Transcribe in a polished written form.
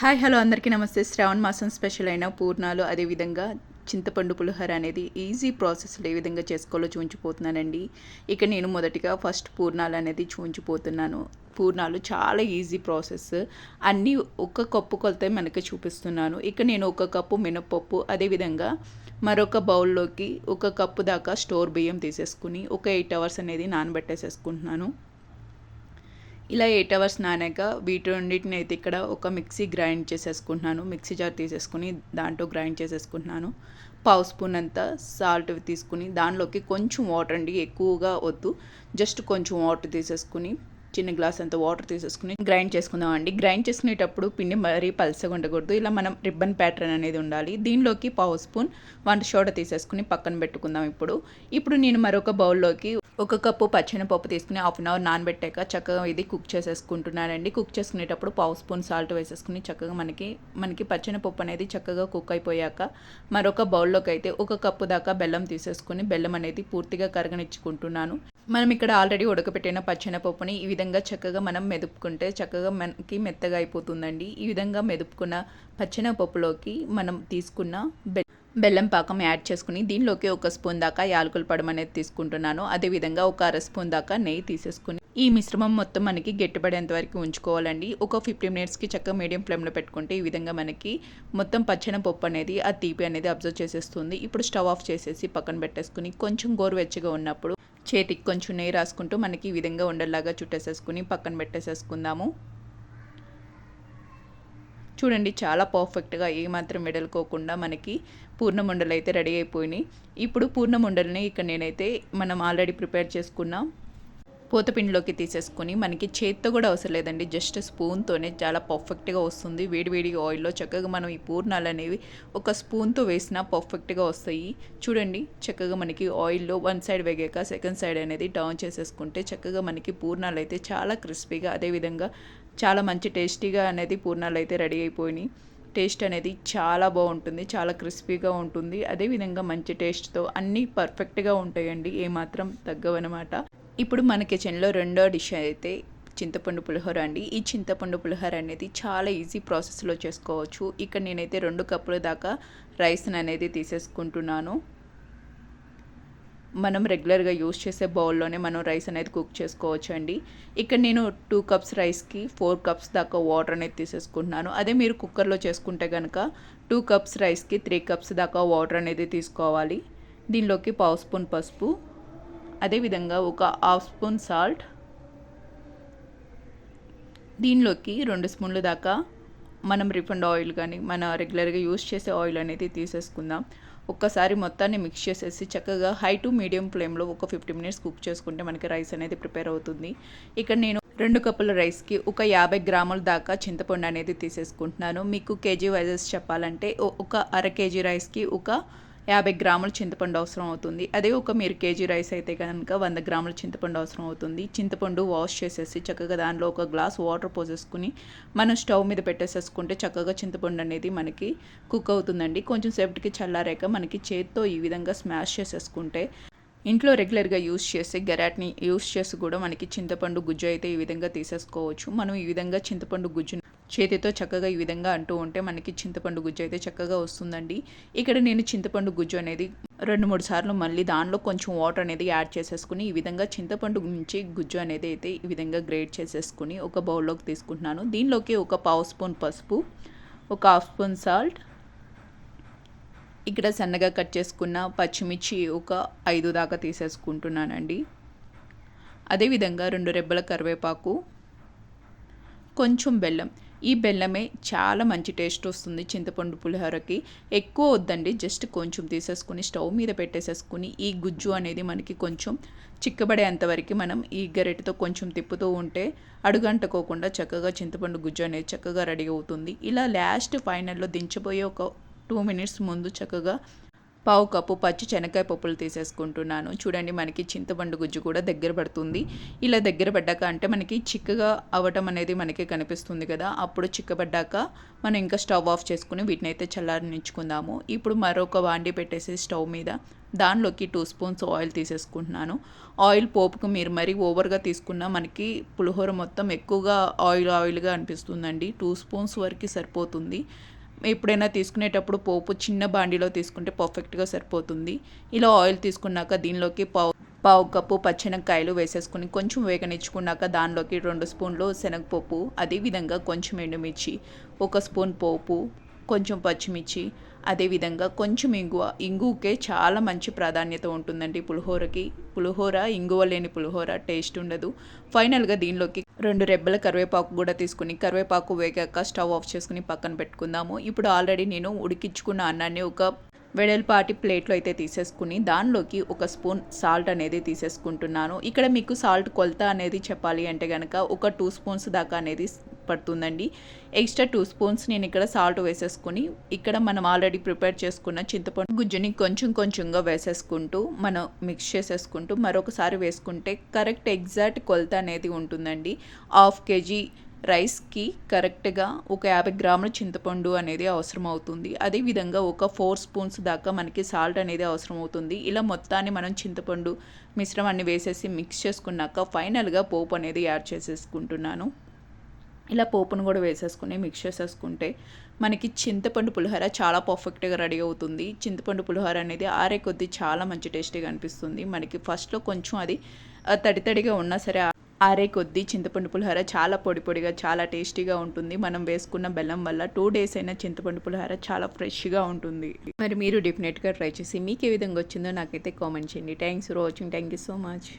Hi hello అందరికీ నమస్తే. శ్రావణ మాసం స్పెషల్ అయిన పూర్ణాలు, అదేవిధంగా చింతపండు పులిహోర అనేది ఈజీ ప్రాసెస్లో ఏ విధంగా చేసుకోవాలో చూపించిపోతున్నానండి. ఇక నేను మొదటిగా ఫస్ట్ పూర్ణాలు అనేది చూపించిపోతున్నాను. పూర్ణాలు చాలా ఈజీ ప్రాసెస్. అన్నీ ఒక కప్పు కొలత మనకి చూపిస్తున్నాను. ఇక నేను ఒక కప్పు మినపప్పు, అదేవిధంగా మరొక బౌల్లోకి ఒక కప్పు దాకా స్టోర్ బియ్యం తీసేసుకుని ఒక 8 అవర్స్ అనేది నానబెట్టేసేసుకుంటున్నాను. ఇలా 8 అవర్స్ నానాక వీటి రెండింటిని అయితే ఇక్కడ ఒక మిక్సీ గ్రైండ్ చేసేసుకుంటున్నాను. మిక్సీ జార్ తీసేసుకుని దాంట్లో గ్రైండ్ చేసేసుకుంటున్నాను. పావు స్పూన్ అంత సాల్ట్ తీసుకుని దానిలోకి కొంచెం వాటర్ అండి, ఎక్కువగా వద్దు, జస్ట్ కొంచెం వాటర్ తీసేసుకుని చిన్న గ్లాస్ అంత వాటర్ తీసేసుకుని గ్రైండ్ చేసుకుందామండి. గ్రైండ్ చేసుకునేటప్పుడు పిండి మరీ పలసగా ఉండకూడదు, ఇలా మనం రిబ్బన్ ప్యాటర్న్ అనేది ఉండాలి. దీనిలోకి పావు స్పూన్ వంట సోడా తీసేసుకుని పక్కన పెట్టుకుందాం. ఇప్పుడు నేను మరొక బౌల్లోకి ఒక కప్పు పచ్చెనపప్పు తీసుకుని హాఫ్ అన్ అవర్ నానబెట్టాక చక్కగా ఇది కుక్ చేసేసుకుంటున్నానండి. కుక్ చేసుకునేటప్పుడు పావు స్పూన్ సాల్ట్ వేసేసుకుని చక్కగా మనకి పచ్చెనపప్పు అనేది చక్కగా కుక్ అయిపోయాక మరొక బౌల్లోకి అయితే ఒక కప్పు దాకా బెల్లం తీసేసుకుని బెల్లం అనేది పూర్తిగా కరగనిచ్చుకుంటున్నాను. మనం ఇక్కడ ఆల్రెడీ ఉడకపెట్టిన పచ్చెనపప్పుని ఈ విధంగా చక్కగా మనం మెదుపుకుంటే చక్కగా మనకి మెత్తగా అయిపోతుందండి. ఈ విధంగా మెదుపుకున్న పచ్చెనపప్పులోకి మనం తీసుకున్న బెల్లం పాకం యాడ్ చేసుకుని దీనిలోకి ఒక స్పూన్ దాకా యాలకుల పడమ అనేది తీసుకుంటున్నాను. అదేవిధంగా ఒక అర స్పూన్ దాకా నెయ్యి తీసేసుకుని ఈ మిశ్రమం మొత్తం మనకి గట్టిపడేంత వరకు ఉంచుకోవాలండి. ఒక 15 మినిట్స్కి చక్కగా మీడియం ఫ్లేమ్లో పెట్టుకుంటే ఈ విధంగా మనకి మొత్తం పచ్చెనపప్పు అనేది ఆ తీపి అనేది అబ్జర్వ్ చేసేస్తుంది. ఇప్పుడు స్టవ్ ఆఫ్ చేసేసి పక్కన పెట్టేసుకుని కొంచెం గోరువెచ్చగా ఉన్నప్పుడు చేతికి కొంచెం నెయ్యి రాసుకుంటూ మనకి ఈ విధంగా ఉండల్లాగా చుట్టేసేసుకుని పక్కన పెట్టేసేసుకుందాము. చూడండి, చాలా పర్ఫెక్ట్గా ఏమాత్రం వెడలుకోకుండా మనకి పూర్ణముండలు అయితే రెడీ అయిపోయినాయి. ఇప్పుడు పూర్ణముండల్ని ఇక్కడ నేనైతే మనం ఆల్రెడీ ప్రిపేర్ చేసుకున్న పూతపిండిలోకి తీసేసుకొని మనకి చేత్తో కూడా అవసరం లేదండి, జస్ట్ స్పూన్తోనే చాలా పర్ఫెక్ట్గా వస్తుంది. వేడివేడి ఆయిల్లో చక్కగా మనం ఈ పూర్ణాలు అనేవి ఒక స్పూన్తో వేసినా పర్ఫెక్ట్గా వస్తాయి. చూడండి, చక్కగా మనకి ఆయిల్లో వన్ సైడ్ వేగాక సెకండ్ సైడ్ అనేది టర్న్ చేసేసుకుంటే చక్కగా మనకి పూర్ణాలు అయితే చాలా క్రిస్పీగా, అదేవిధంగా చాలా మంచి టేస్టీగా అనేది పూర్ణాలు అయితే రెడీ అయిపోయినాయి. టేస్ట్ అనేది చాలా బాగుంటుంది, చాలా క్రిస్పీగా ఉంటుంది, అదేవిధంగా మంచి టేస్ట్తో అన్నీ పర్ఫెక్ట్గా ఉంటాయండి, ఏమాత్రం తగ్గవన్నమాట. ఇప్పుడు మన కిచెన్లో రెండో డిష్ అయితే చింతపండు పులిహోర అండి. ఈ చింతపండు పులిహోర అనేది చాలా ఈజీ ప్రాసెస్లో చేసుకోవచ్చు. ఇక్కడ నేనైతే 2 కప్పుల దాకా రైస్ని అనేది తీసేసుకుంటున్నాను. మనం రెగ్యులర్గా యూస్ చేసే బౌల్లోనే మనం రైస్ అనేది కుక్ చేసుకోవచ్చు అండి. ఇక్కడ నేను 2 కప్స్ రైస్కి 4 కప్స్ దాకా వాటర్ అనేది తీసేసుకుంటున్నాను. అదే మీరు కుక్కర్లో చేసుకుంటే కనుక 2 కప్స్ రైస్కి 3 కప్స్ దాకా వాటర్ అనేది తీసుకోవాలి. దీనిలోకి పావు స్పూన్ పసుపు, అదేవిధంగా ఒక హాఫ్ స్పూన్ సాల్ట్, దీనిలోకి 2 స్పూన్లు దాకా మనం రిఫైండ్ ఆయిల్ కానీ మన రెగ్యులర్గా యూస్ చేసే ఆయిల్ అనేది తీసేసుకుందాం. ఒక్కసారి మొత్తాన్ని మిక్స్ చేసేసి చక్కగా హై టు మీడియం ఫ్లేమ్లో ఒక 15 మినిట్స్ కుక్ చేసుకుంటే మనకి రైస్ అనేది ప్రిపేర్ అవుతుంది. ఇక్కడ నేను 2 కప్పుల రైస్కి ఒక 50 గ్రాముల దాకా చింతపండు అనేది తీసేసుకుంటున్నాను. మీకు కేజీ వైజెస్ చెప్పాలంటే ఒక అర కేజీ రైస్కి ఒక 50 గ్రాముల చింతపండు అవసరం అవుతుంది. అదే ఒక మీరు కేజీ రైస్ అయితే కనుక 100 గ్రాముల చింతపండు అవసరం అవుతుంది. చింతపండు వాష్ చేసేసి చక్కగా దానిలో ఒక గ్లాస్ వాటర్ పోసేసుకుని మనం స్టవ్ మీద పెట్టేసేసుకుంటే చక్కగా చింతపండు అనేది మనకి కుక్ అవుతుందండి. కొంచెం సేపటికి చల్లారాక మనకి చేత్తో ఈ విధంగా స్మాష్ చేసేసుకుంటే ఇంట్లో రెగ్యులర్గా యూస్ చేసే గెరాట్ని యూస్ చేసి కూడా మనకి చింతపండు గుజ్జు అయితే ఈ విధంగా తీసేసుకోవచ్చు. మనం ఈ విధంగా చింతపండు గుజ్జు చేతితో చక్కగా ఈ విధంగా అంటూ ఉంటే మనకి చింతపండు గుజ్జు అయితే చక్కగా వస్తుందండి. ఇక్కడ నేను చింతపండు గుజ్జు అనేది 2-3 సార్లు మళ్ళీ దానిలో కొంచెం వాటర్ అనేది యాడ్ చేసేసుకుని ఈ విధంగా చింతపండు నుంచి గుజ్జు అనేది అయితే ఈ విధంగా గ్రేట్ చేసేసుకుని ఒక బౌల్లోకి తీసుకుంటున్నాను. దీనిలోకి ఒక పావు స్పూన్ పసుపు, ఒక హాఫ్ స్పూన్ సాల్ట్, ఇక్కడ సన్నగా కట్ చేసుకున్న పచ్చిమిర్చి ఒక 5 దాకా తీసేసుకుంటున్నానండి. అదేవిధంగా 2 రెబ్బల కరివేపాకు, కొంచెం బెల్లం. ఈ బెల్లమే చాలా మంచి టేస్ట్ వస్తుంది చింతపండు పులిహోరకి. ఎక్కువ వద్దండి, జస్ట్ కొంచెం తీసేసుకుని స్టవ్ మీద పెట్టేసేసుకుని ఈ గుజ్జు అనేది మనకి కొంచెం చిక్కబడేంతవరకు మనం ఈ గరిటెతో కొంచెం తిప్పుతూ ఉంటే అడుగంటుకోకుండా చక్కగా చింతపండు గుజ్జు అనేది చక్కగా రెడీ అవుతుంది. ఇలా లాస్ట్ ఫైనల్లో దించబోయే ఒక 2 మినిట్స్ ముందు చక్కగా పావు కప్పు పచ్చి శనక్కాయ పప్పులు తీసేసుకుంటున్నాను. చూడండి మనకి చింతపండు గుజ్జు కూడా దగ్గర పడుతుంది. ఇలా దగ్గర పడ్డాక అంటే మనకి చిక్కగా అవ్వటం అనేది మనకి కనిపిస్తుంది కదా, అప్పుడు చిక్కబడ్డాక మనం ఇంకా స్టవ్ ఆఫ్ చేసుకుని వీటిని అయితే చల్లారనిచ్చుకుందాము. ఇప్పుడు మరొక వాండి పెట్టేసి స్టవ్ మీద దానిలోకి 2 స్పూన్స్ ఆయిల్ తీసేసుకుంటున్నాను. ఆయిల్ పోపుకు మీరు మరీ ఓవర్గా తీసుకున్నా మనకి పులిహోర మొత్తం ఎక్కువగా ఆయిల్గా అనిపిస్తుందండి. 2 స్పూన్స్ వరకు సరిపోతుంది. ఎప్పుడైనా తీసుకునేటప్పుడు పోపు చిన్న బాండీలో తీసుకుంటే పర్ఫెక్ట్గా సరిపోతుంది. ఇలా ఆయిల్ తీసుకున్నాక దీనిలోకి పావు కప్పు పచ్చెనక్కాయలు వేసేసుకుని కొంచెం వేగనిచ్చుకున్నాక దానిలోకి 2 స్పూన్లు శనగపప్పు, అదేవిధంగా కొంచెం ఎండుమిర్చి, 1 స్పూన్ పోపు, కొంచెం పచ్చిమిర్చి, అదేవిధంగా కొంచెం ఇంగువకే చాలా మంచి ప్రాధాన్యత ఉంటుందండి పులిహోరకి. పులిహోర ఇంగువ లేని పులిహోర టేస్ట్ ఉండదు. ఫైనల్గా దీనిలోకి 2 రెబ్బల కరివేపాకు కూడా తీసుకుని కరివేపాకు వేగాక స్టవ్ ఆఫ్ చేసుకుని పక్కన పెట్టుకుందాము. ఇప్పుడు ఆల్రెడీ నేను ఉడికించుకున్న అన్నాన్ని ఒక వెడల్పాటి ప్లేట్లో అయితే తీసేసుకుని దానిలోకి 1 స్పూన్ సాల్ట్ అనేది తీసేసుకుంటున్నాను. ఇక్కడ మీకు సాల్ట్ కొలత అనేది చెప్పాలి అంటే కనుక ఒక 2 స్పూన్స్ దాకా అనేది పడుతుందండి. ఎక్స్ట్రా 2 స్పూన్స్ నేను ఇక్కడ సాల్ట్ వేసేసుకుని ఇక్కడ మనం ఆల్రెడీ ప్రిపేర్ చేసుకున్న చింతపండు గుజ్జుని కొంచెం కొంచెంగా వేసేసుకుంటూ మనం మిక్స్ చేసేసుకుంటూ మరొకసారి వేసుకుంటే కరెక్ట్ ఎగ్జాక్ట్ కొలత అనేది ఉంటుందండి. 1/2 kg రైస్కి కరెక్ట్గా ఒక 50 గ్రాముల చింతపండు అనేది అవసరం అవుతుంది. అదేవిధంగా ఒక 4 స్పూన్స్ దాకా మనకి సాల్ట్ అనేది అవసరం అవుతుంది. ఇలా మొత్తాన్ని మనం చింతపండు మిశ్రమాన్ని వేసేసి మిక్స్ చేసుకున్నాక ఫైనల్గా పోపు అనేది యాడ్ చేసేసుకుంటున్నాను. ఇలా పోపును కూడా వేసేసుకుని మిక్స్ చేసేసుకుంటే మనకి చింతపండు పులిహోర చాలా పర్ఫెక్ట్గా రెడీ అవుతుంది. చింతపండు పులిహోర అనేది ఆరే కొద్దీ చాలా మంచి టేస్టీగా అనిపిస్తుంది. మనకి ఫస్ట్లో కొంచెం అది తడిగా ఉన్నా సరే ఆరే కొద్దీ చింతపండు పులిహోర చాలా పొడిగా చాలా టేస్టీగా ఉంటుంది. మనం వేసుకున్న బెల్లం వల్ల 2 days అయినా చింతపండు పులిహోర చాలా ఫ్రెష్గా ఉంటుంది. మరి మీరు డెఫినెట్గా ట్రై చేసి మీకు ఏ విధంగా వచ్చిందో నాకైతే కామెంట్ చేయండి. Thanks for watching. Thank you so much.